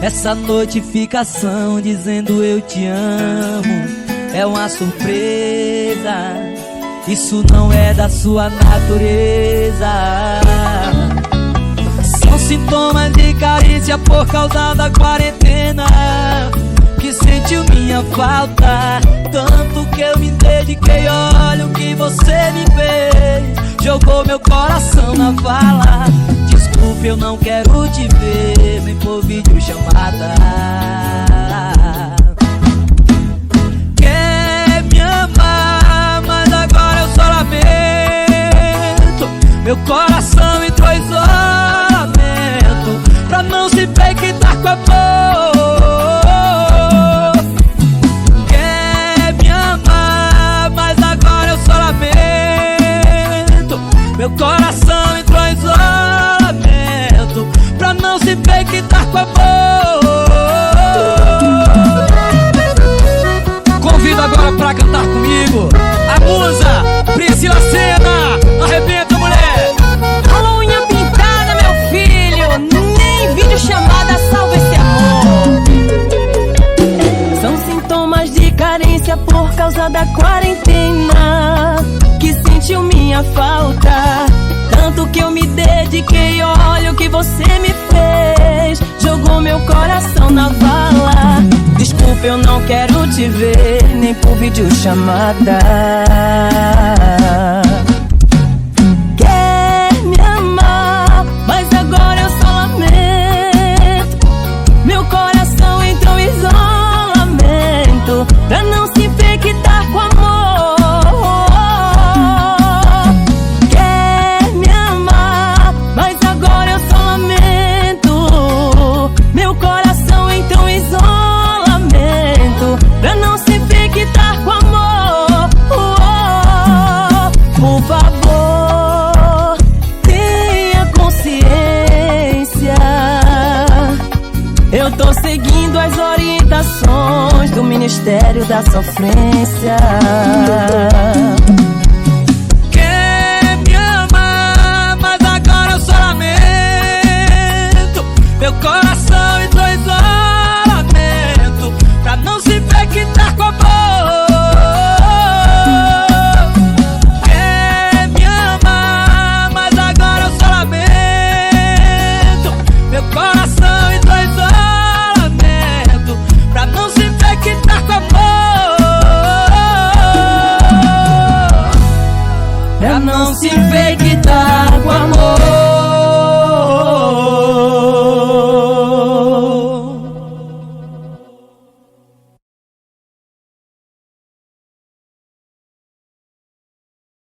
Essa notificação dizendo eu te amo é uma surpresa. Isso não é da sua natureza. São sintomas de carícia por causa da quarentena, que sentiu minha falta, tanto que eu me dediquei. Olha o que você me fez, jogou meu coração na vala. Desculpa, eu não quero te ver, nem por videochamada. Quer me amar, mas agora eu só lamento. Meu coração entrou em isolamento, pra não se infectar com amor. Quer me amar, mas agora eu só lamento. Meu coração entrou em isolamento, pra não se infectar com amor. Convido agora pra cantar comigo a musa Priscila Senna. Arrebenta, mulher! Alô, unha pintada, meu filho, nem videochamada salva esse amor. São sintomas de carência por causa da quarentena, que sentiu minha falta, tanto que eu me dediquei. Olha o que você me fez, jogou meu coração na vala. Desculpa, eu não quero te ver, nem por videochamada. Quer me amar, mas agora eu só lamento. Meu coração entrou em isolamento, pra não se infectar com amor. Quer me amar, mas agora eu só lamento. Meu coração entrou em isolamento, pra não se infectar com amor. Por favor, tenha consciência. Eu tô seguindo as orientações do Ministério da Sofrência. Quer me amar, mas agora eu só lamento. Meu coração entrou em isolamento, pra não se infectar com amor. Quer me amar, mas agora eu só lamento. Meu coração entrou em isolamento, pra não se infectar com amor. Pra não se infectar